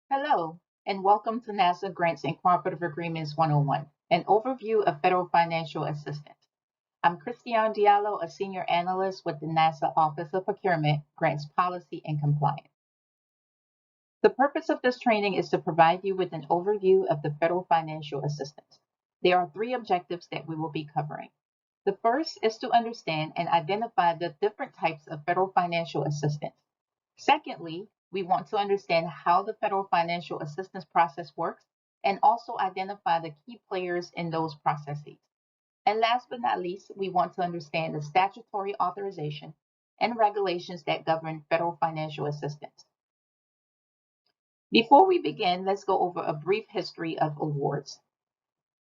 Hello, and welcome to NASA Grants and Cooperative Agreements 101, an overview of federal financial assistance. I'm Christiane Diallo, a senior analyst with the NASA Office of Procurement, Grants Policy and Compliance. The purpose of this training is to provide you with an overview of the federal financial assistance. There are three objectives that we will be covering. The first is to understand and identify the different types of federal financial assistance. Secondly, we want to understand how the federal financial assistance process works and also identify the key players in those processes. And last but not least, we want to understand the statutory authorization and regulations that govern federal financial assistance. Before we begin, let's go over a brief history of awards.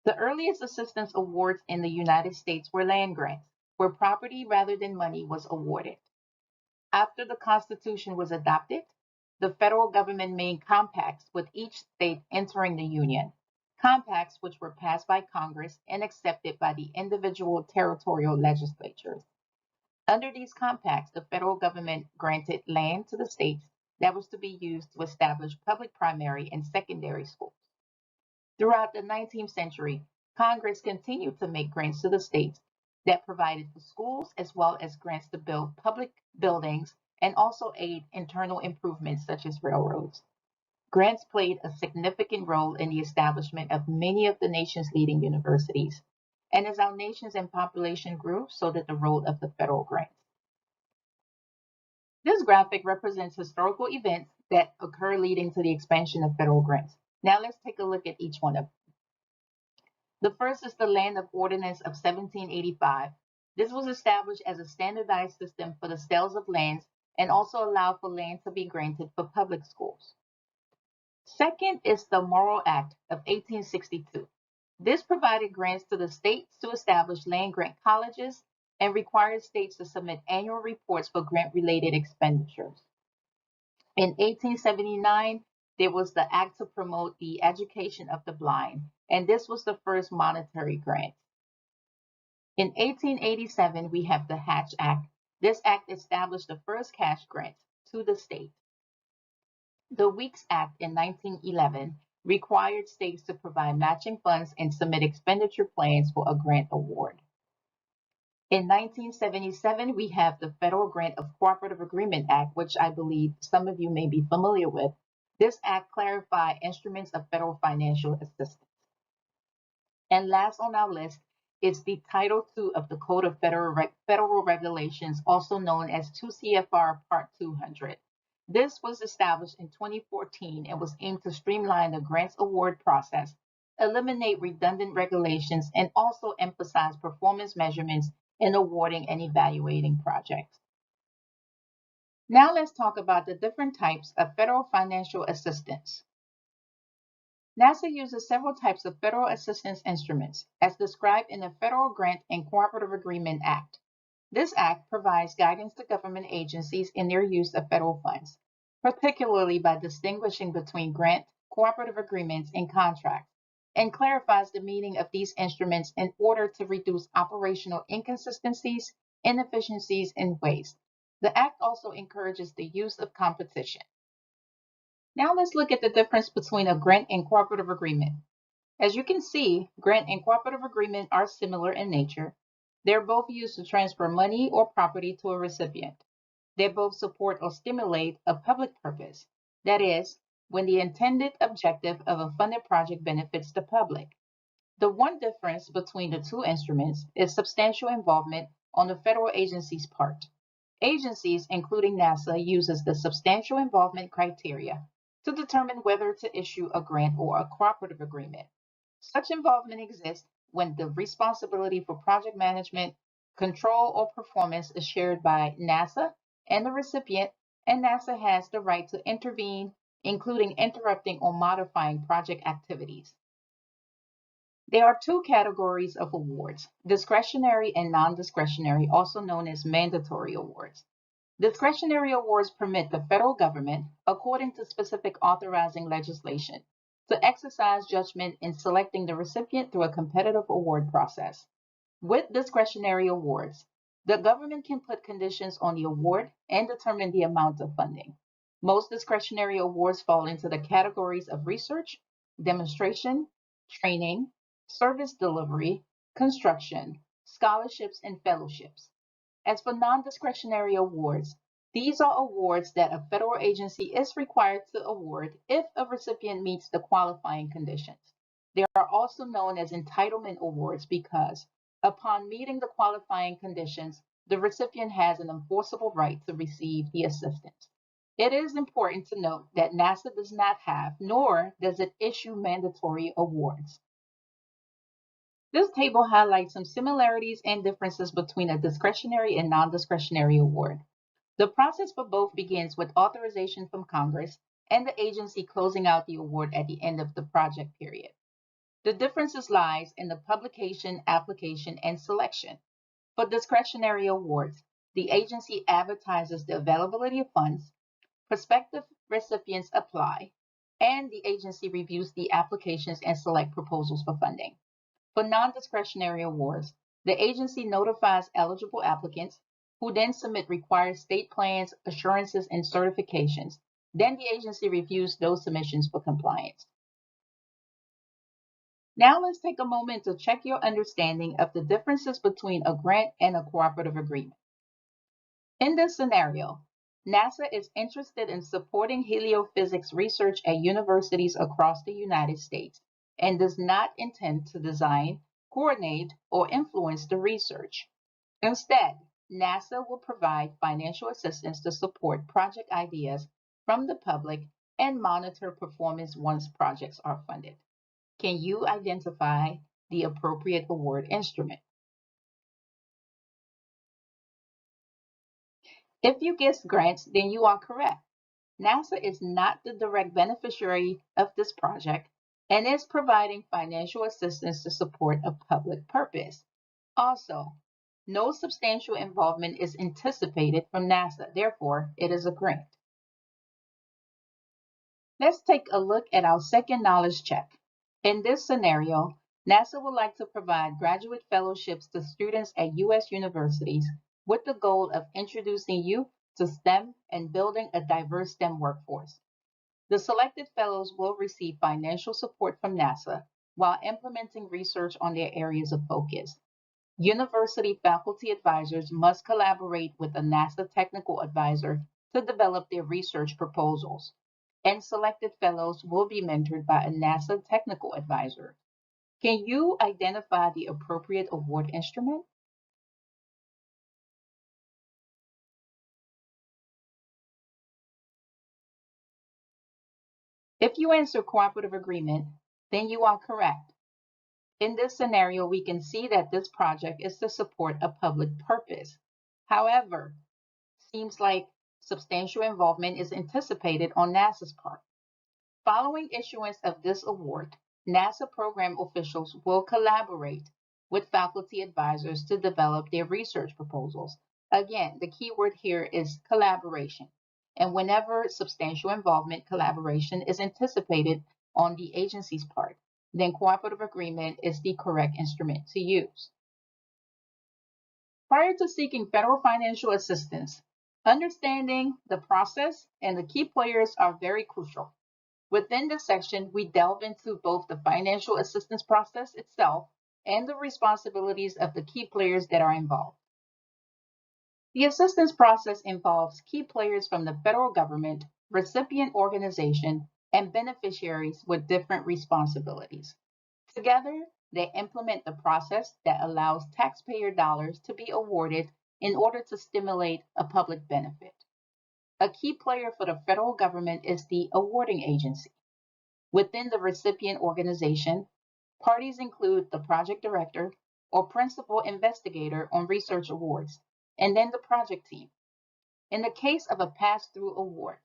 The earliest assistance awards in the United States were land grants, where property rather than money was awarded. After the Constitution was adopted, the federal government made compacts with each state entering the Union, compacts which were passed by Congress and accepted by the individual territorial legislatures. Under these compacts, the federal government granted land to the states that was to be used to establish public primary and secondary schools. Throughout the 19th century, Congress continued to make grants to the states that provided for schools as well as grants to build public buildings and also aid internal improvements such as railroads. Grants played a significant role in the establishment of many of the nation's leading universities. And as our nations and population grew, so did the role of the federal grants. This graphic represents historical events that occur leading to the expansion of federal grants. Now let's take a look at each one of them. The first is the Land of Ordinance of 1785. This was established as a standardized system for the sales of lands and also allowed for land to be granted for public schools. Second is the Morrill Act of 1862. This provided grants to the states to establish land grant colleges and required states to submit annual reports for grant-related expenditures. In 1879, there was the Act to promote the education of the blind, and this was the first monetary grant. In 1887, we have the Hatch Act. This act established the first cash grant to the state. The Weeks Act in 1911 required states to provide matching funds and submit expenditure plans for a grant award. In 1977, we have the Federal Grant of Cooperative Agreement Act, which I believe some of you may be familiar with. This act clarified instruments of federal financial assistance. And last on our list is the Title II of the Code of Federal Regulations, also known as 2 CFR Part 200. This was established in 2014 and was aimed to streamline the grants award process, eliminate redundant regulations, and also emphasize performance measurements in awarding and evaluating projects. Now let's talk about the different types of federal financial assistance. NASA uses several types of federal assistance instruments, as described in the Federal Grant and Cooperative Agreement Act. This act provides guidance to government agencies in their use of federal funds, particularly by distinguishing between grant, cooperative agreements, and contracts, and clarifies the meaning of these instruments in order to reduce operational inconsistencies, inefficiencies, and waste. The act also encourages the use of competition. Now let's look at the difference between a grant and cooperative agreement. As you can see, grant and cooperative agreement are similar in nature. They're both used to transfer money or property to a recipient. They both support or stimulate a public purpose. That is, when the intended objective of a funded project benefits the public. The one difference between the two instruments is substantial involvement on the federal agency's part. Agencies, including NASA, uses the substantial involvement criteria to determine whether to issue a grant or a cooperative agreement. Such involvement exists when the responsibility for project management, control, or performance is shared by NASA and the recipient, and NASA has the right to intervene, including interrupting or modifying project activities. There are two categories of awards, discretionary and non-discretionary, also known as mandatory awards. Discretionary awards permit the federal government, according to specific authorizing legislation, to exercise judgment in selecting the recipient through a competitive award process. With discretionary awards, the government can put conditions on the award and determine the amount of funding. Most discretionary awards fall into the categories of research, demonstration, training, service delivery, construction, scholarships, and fellowships. As for non-discretionary awards, these are awards that a federal agency is required to award if a recipient meets the qualifying conditions. They are also known as entitlement awards because, upon meeting the qualifying conditions, the recipient has an enforceable right to receive the assistance. It is important to note that NASA does not have, nor does it issue mandatory awards. This table highlights some similarities and differences between a discretionary and non-discretionary award. The process for both begins with authorization from Congress and the agency closing out the award at the end of the project period. The differences lies in the publication, application, and selection. For discretionary awards, the agency advertises the availability of funds, prospective recipients apply, and the agency reviews the applications and select proposals for funding. For non-discretionary awards, the agency notifies eligible applicants who then submit required state plans, assurances, and certifications. Then the agency reviews those submissions for compliance. Now let's take a moment to check your understanding of the differences between a grant and a cooperative agreement. In this scenario, NASA is interested in supporting heliophysics research at universities across the United States and does not intend to design, coordinate, or influence the research. Instead, NASA will provide financial assistance to support project ideas from the public and monitor performance once projects are funded. Can you identify the appropriate award instrument? If you guessed grants, then you are correct. NASA is not the direct beneficiary of this project and is providing financial assistance to support a public purpose. Also, no substantial involvement is anticipated from NASA, therefore, it is a grant. Let's take a look at our second knowledge check. In this scenario, NASA would like to provide graduate fellowships to students at U.S. universities with the goal of introducing youth to STEM and building a diverse STEM workforce. The selected fellows will receive financial support from NASA while implementing research on their areas of focus. University faculty advisors must collaborate with a NASA technical advisor to develop their research proposals, and selected fellows will be mentored by a NASA technical advisor. Can you identify the appropriate award instrument? If you answer cooperative agreement, then you are correct. In this scenario, we can see that this project is to support a public purpose. However, seems like substantial involvement is anticipated on NASA's part. Following issuance of this award, NASA program officials will collaborate with faculty advisors to develop their research proposals. Again, the key word here is collaboration. And whenever substantial involvement, collaboration is anticipated on the agency's part, then cooperative agreement is the correct instrument to use. Prior to seeking federal financial assistance, understanding the process and the key players are very crucial. Within this section, we delve into both the financial assistance process itself and the responsibilities of the key players that are involved. The assistance process involves key players from the federal government, recipient organization, and beneficiaries with different responsibilities. Together, they implement the process that allows taxpayer dollars to be awarded in order to stimulate a public benefit. A key player for the federal government is the awarding agency. Within the recipient organization, parties include the project director or principal investigator on research awards, and then the project team. In the case of a pass-through award,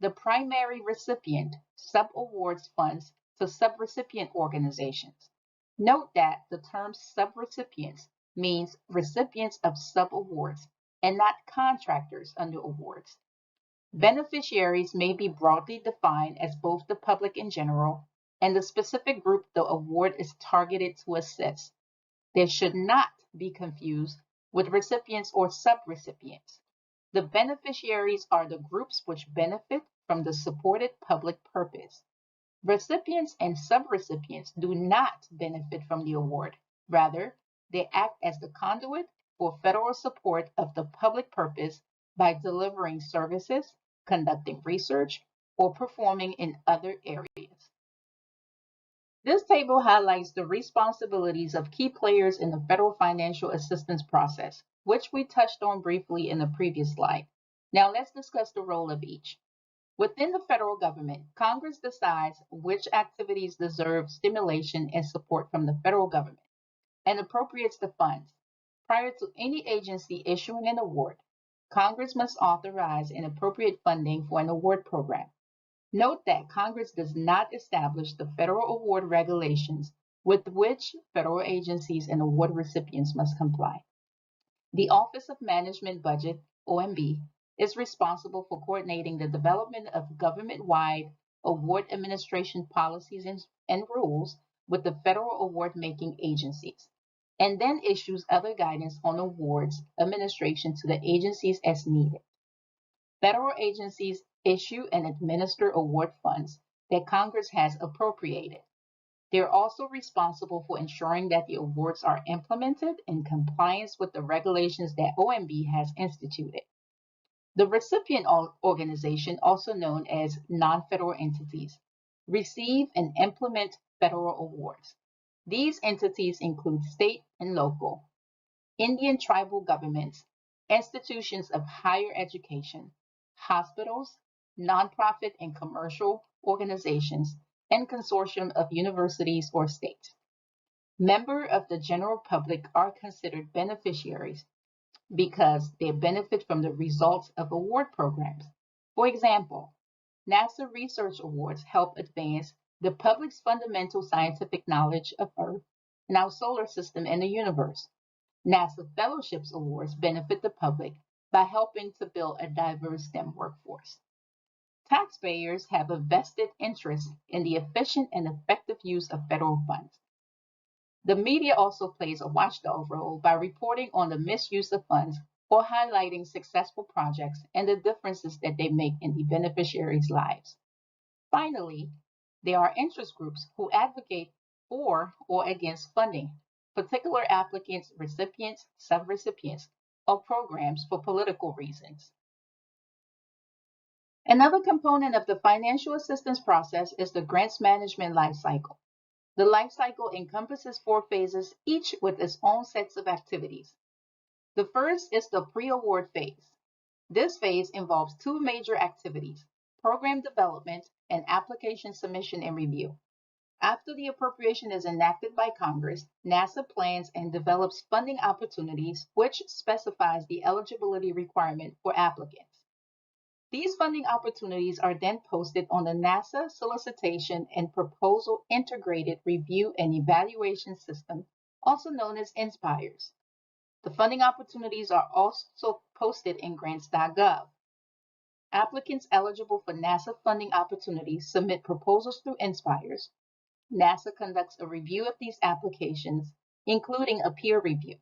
the primary recipient subawards funds to subrecipient organizations. Note that the term subrecipients means recipients of subawards and not contractors under awards. Beneficiaries may be broadly defined as both the public in general and the specific group the award is targeted to assist. They should not be confused with recipients or subrecipients. The beneficiaries are the groups which benefit from the supported public purpose. Recipients and subrecipients do not benefit from the award. Rather, they act as the conduit for federal support of the public purpose by delivering services, conducting research, or performing in other areas. This table highlights the responsibilities of key players in the federal financial assistance process, which we touched on briefly in the previous slide. Now let's discuss the role of each. Within the federal government, Congress decides which activities deserve stimulation and support from the federal government and appropriates the funds. Prior to any agency issuing an award, Congress must authorize and appropriate funding for an award program. Note that Congress does not establish the federal award regulations with which federal agencies and award recipients must comply. The Office of Management Budget, OMB, is responsible for coordinating the development of government-wide award administration policies and rules with the federal award-making agencies, and then issues other guidance on awards administration to the agencies as needed. Federal agencies issue and administer award funds that Congress has appropriated. They are also responsible for ensuring that the awards are implemented in compliance with the regulations that OMB has instituted. The recipient organization, also known as non-federal entities, receive and implement federal awards. These entities include state and local, Indian tribal governments, institutions of higher education, hospitals, nonprofit and commercial organizations, and consortium of universities or states. Members of the general public are considered beneficiaries because they benefit from the results of award programs. For example, NASA Research Awards help advance the public's fundamental scientific knowledge of Earth and our solar system and the universe. NASA Fellowships Awards benefit the public by helping to build a diverse STEM workforce. Taxpayers have a vested interest in the efficient and effective use of federal funds. The media also plays a watchdog role by reporting on the misuse of funds or highlighting successful projects and the differences that they make in the beneficiaries' lives. Finally, there are interest groups who advocate for or against funding particular applicants, recipients, subrecipients, or programs for political reasons. Another component of the financial assistance process is the grants management lifecycle. The lifecycle encompasses 4 phases, each with its own sets of activities. The first is the pre-award phase. This phase involves 2 major activities: program development and application submission and review. After the appropriation is enacted by Congress, NASA plans and develops funding opportunities, which specifies the eligibility requirement for applicants. These funding opportunities are then posted on the NASA Solicitation and Proposal Integrated Review and Evaluation System, also known as INSPIRES. The funding opportunities are also posted in grants.gov. Applicants eligible for NASA funding opportunities submit proposals through INSPIRES. NASA conducts a review of these applications, including a peer review,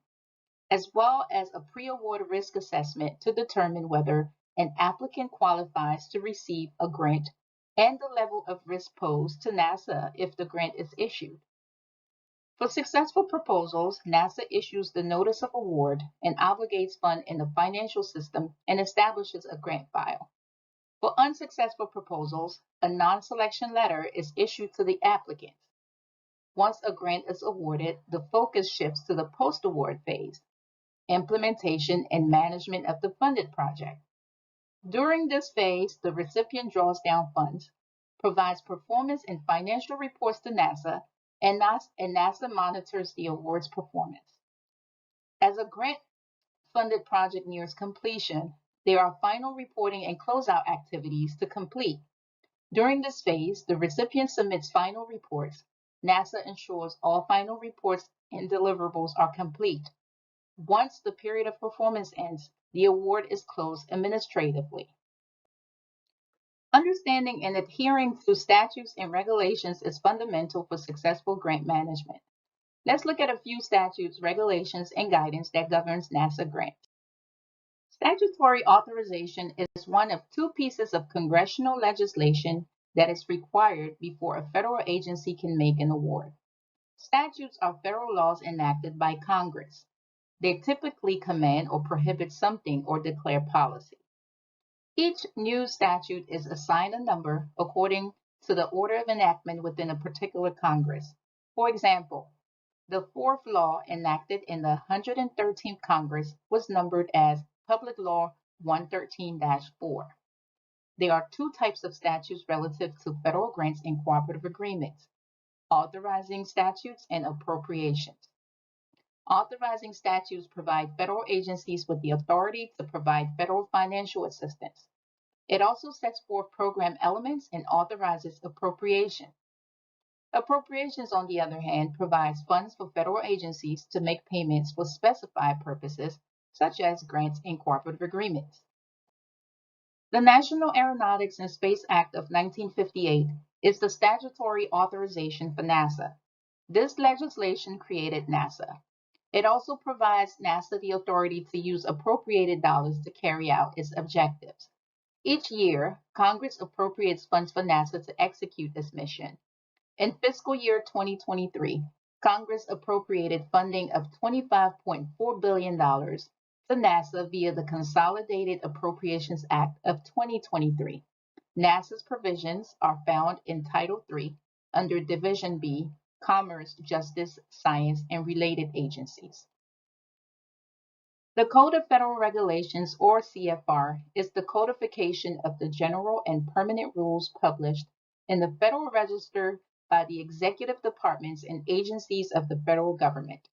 as well as a pre-award risk assessment to determine whether an applicant qualifies to receive a grant and the level of risk posed to NASA if the grant is issued. For successful proposals, NASA issues the notice of award and obligates funds in the financial system and establishes a grant file. For unsuccessful proposals, a non-selection letter is issued to the applicant. Once a grant is awarded, the focus shifts to the post-award phase, implementation and management of the funded project. During this phase, the recipient draws down funds, provides performance and financial reports to NASA, and NASA monitors the award's performance. As a grant-funded project nears completion, there are final reporting and closeout activities to complete. During this phase, the recipient submits final reports. NASA ensures all final reports and deliverables are complete. Once the period of performance ends, the award is closed administratively. Understanding and adhering to statutes and regulations is fundamental for successful grant management. Let's look at a few statutes, regulations, and guidance that governs NASA grants. Statutory authorization is one of two pieces of congressional legislation that is required before a federal agency can make an award. Statutes are federal laws enacted by Congress. They typically command or prohibit something or declare policy. Each new statute is assigned a number according to the order of enactment within a particular Congress. For example, the fourth law enacted in the 113th Congress was numbered as Public Law 113-4. There are two types of statutes relative to federal grants and cooperative agreements: authorizing statutes and appropriations. Authorizing statutes provide federal agencies with the authority to provide federal financial assistance. It also sets forth program elements and authorizes appropriation. Appropriations, on the other hand, provides funds for federal agencies to make payments for specified purposes, such as grants and cooperative agreements. The National Aeronautics and Space Act of 1958 is the statutory authorization for NASA. This legislation created NASA. It also provides NASA the authority to use appropriated dollars to carry out its objectives. Each year, Congress appropriates funds for NASA to execute this mission. In fiscal year 2023, Congress appropriated funding of $25.4 billion to NASA via the Consolidated Appropriations Act of 2023. NASA's provisions are found in Title III under Division B, Commerce, Justice, Science, and Related Agencies. The Code of Federal Regulations, or CFR, is the codification of the general and permanent rules published in the Federal Register by the executive departments and agencies of the federal government.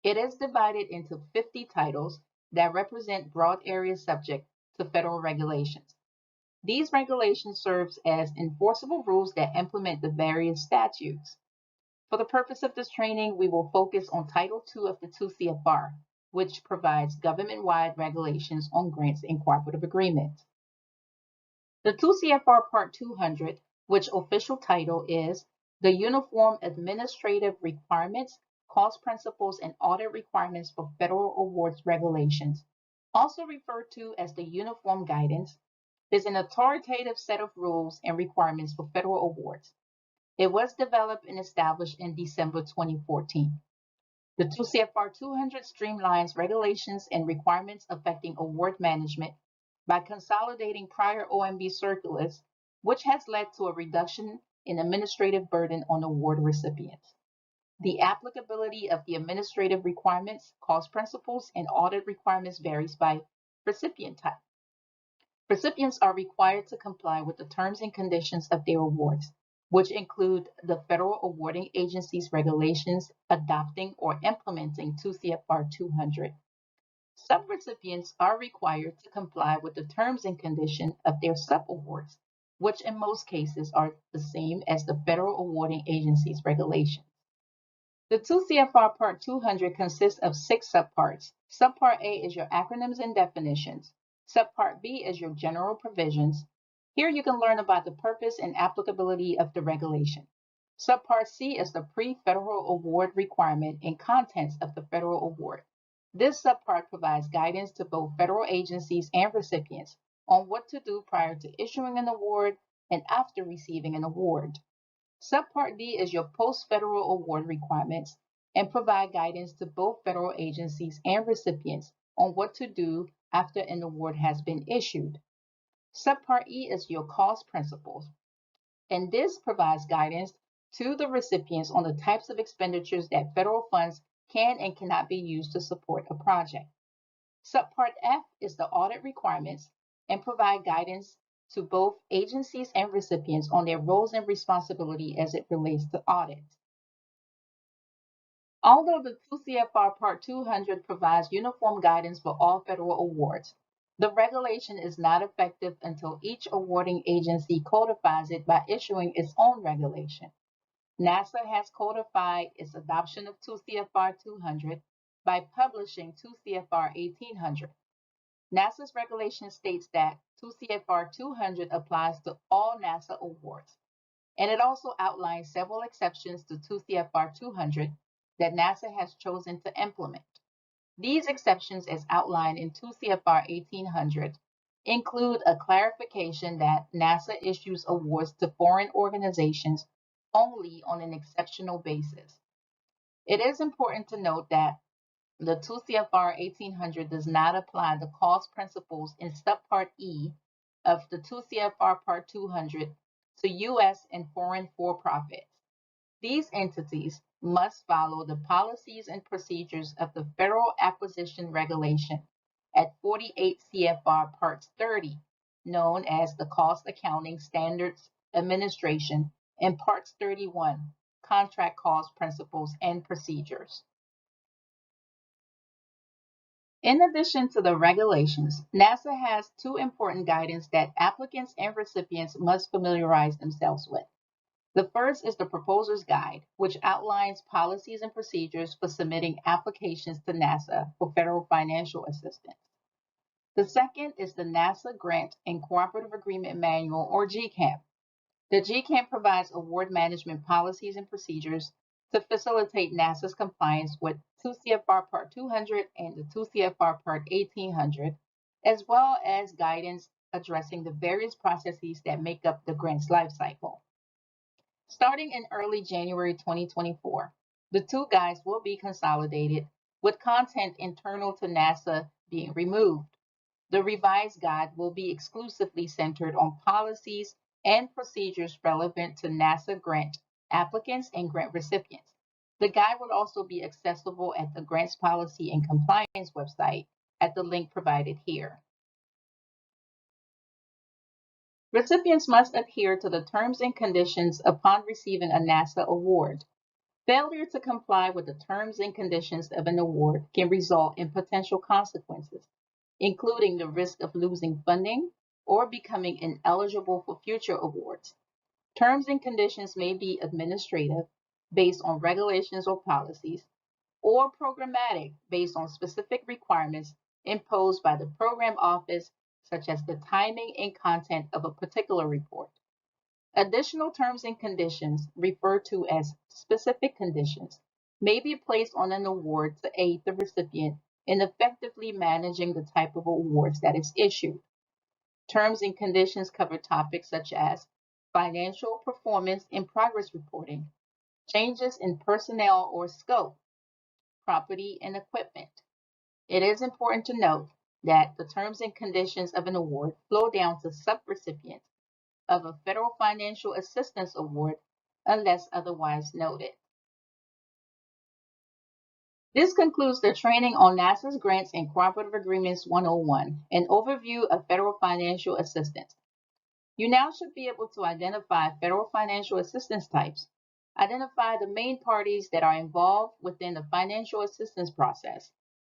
It is divided into 50 titles that represent broad areas subject to federal regulations. These regulations serve as enforceable rules that implement the various statutes. For the purpose of this training, we will focus on Title II of the 2 CFR, which provides government-wide regulations on grants and cooperative agreements. The 2 CFR Part 200, which official title is the Uniform Administrative Requirements, Cost Principles, and Audit Requirements for Federal Awards Regulations, also referred to as the Uniform Guidance, is an authoritative set of rules and requirements for federal awards. It was developed and established in December 2014. The 2 CFR 200 streamlines regulations and requirements affecting award management by consolidating prior OMB circulars, which has led to a reduction in administrative burden on award recipients. The applicability of the administrative requirements, cost principles, and audit requirements varies by recipient type. Recipients are required to comply with the terms and conditions of their awards, which include the federal awarding agency's regulations adopting or implementing 2 CFR 200. Subrecipients are required to comply with the terms and conditions of their subawards, which in most cases are the same as the federal awarding agency's regulations. The 2 CFR Part 200 consists of 6 subparts. Subpart A is your acronyms and definitions. Subpart B is your general provisions. Here you can learn about the purpose and applicability of the regulation. Subpart C is the pre-federal award requirement and contents of the federal award. This subpart provides guidance to both federal agencies and recipients on what to do prior to issuing an award and after receiving an award. Subpart D is your post-federal award requirements and provide guidance to both federal agencies and recipients on what to do after an award has been issued. Subpart E is your cost principles, and this provides guidance to the recipients on the types of expenditures that federal funds can and cannot be used to support a project. Subpart F is the audit requirements and provide guidance to both agencies and recipients on their roles and responsibility as it relates to audit. Although the 2 CFR Part 200 provides uniform guidance for all federal awards, the regulation is not effective until each awarding agency codifies it by issuing its own regulation. NASA has codified its adoption of 2 CFR 200 by publishing 2 CFR 1800. NASA's regulation states that 2 CFR 200 applies to all NASA awards, and it also outlines several exceptions to 2 CFR 200 that NASA has chosen to implement. These exceptions, as outlined in 2 CFR 1800, include a clarification that NASA issues awards to foreign organizations only on an exceptional basis. It is important to note that the 2 CFR 1800 does not apply the cost principles in subpart E of the 2 CFR Part 200 to U.S. and foreign for-profits. These entities must follow the policies and procedures of the Federal Acquisition Regulation at 48 CFR Part 30, known as the Cost Accounting Standards Administration, and Part 31, Contract Cost Principles and Procedures. In addition to the regulations, NASA has two important guidance that applicants and recipients must familiarize themselves with. The first is the Proposer's Guide, which outlines policies and procedures for submitting applications to NASA for federal financial assistance. The second is the NASA Grant and Cooperative Agreement Manual, or GCAM. The GCAM provides award management policies and procedures to facilitate NASA's compliance with 2 CFR Part 200 and the 2 CFR Part 1800, as well as guidance addressing the various processes that make up the grant's lifecycle. Starting in early January 2024, the two guides will be consolidated, with content internal to NASA being removed. The revised guide will be exclusively centered on policies and procedures relevant to NASA grant applicants and grant recipients. The guide will also be accessible at the Grants Policy and Compliance website at the link provided here. Recipients must adhere to the terms and conditions upon receiving a NASA award. Failure to comply with the terms and conditions of an award can result in potential consequences, including the risk of losing funding or becoming ineligible for future awards. Terms and conditions may be administrative, based on regulations or policies, or programmatic, based on specific requirements imposed by the program office, such as the timing and content of a particular report. Additional terms and conditions, referred to as specific conditions, may be placed on an award to aid the recipient in effectively managing the type of awards that is issued. Terms and conditions cover topics such as financial performance and progress reporting, changes in personnel or scope, property and equipment. It is important to note that the terms and conditions of an award flow down to subrecipients of a federal financial assistance award unless otherwise noted. This concludes the training on NASA's Grants and Cooperative Agreements 101, an overview of federal financial assistance. You now should be able to identify federal financial assistance types, identify the main parties that are involved within the financial assistance process,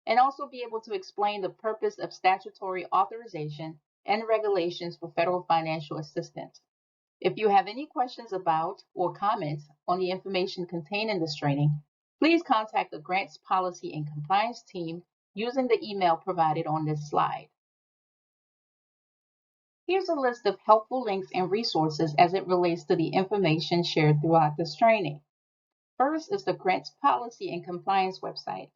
and also be able to explain the purpose of statutory authorization and regulations for federal financial assistance. If you have any questions about or comments on the information contained in this training, please contact the Grants Policy and Compliance team using the email provided on this slide. Here's a list of helpful links and resources as it relates to the information shared throughout this training. First is the Grants Policy and Compliance website.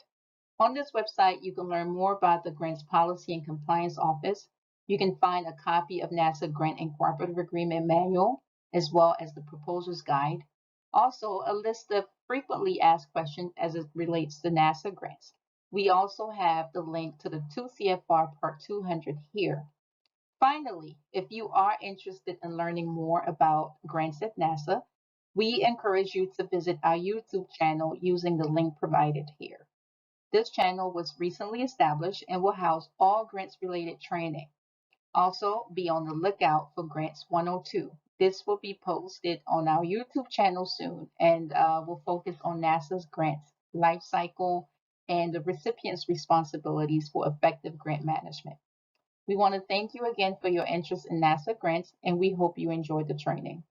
On this website, you can learn more about the Grants Policy and Compliance Office. You can find a copy of NASA Grant and Cooperative Agreement Manual, as well as the Proposer's Guide. Also, a list of frequently asked questions as it relates to NASA grants. We also have the link to the 2 CFR Part 200 here. Finally, if you are interested in learning more about grants at NASA, we encourage you to visit our YouTube channel using the link provided here. This channel was recently established and will house all grants-related training. Also, be on the lookout for Grants 102. This will be posted on our YouTube channel soon and will focus on NASA's grants life cycle and the recipient's responsibilities for effective grant management. We want to thank you again for your interest in NASA grants, and we hope you enjoyed the training.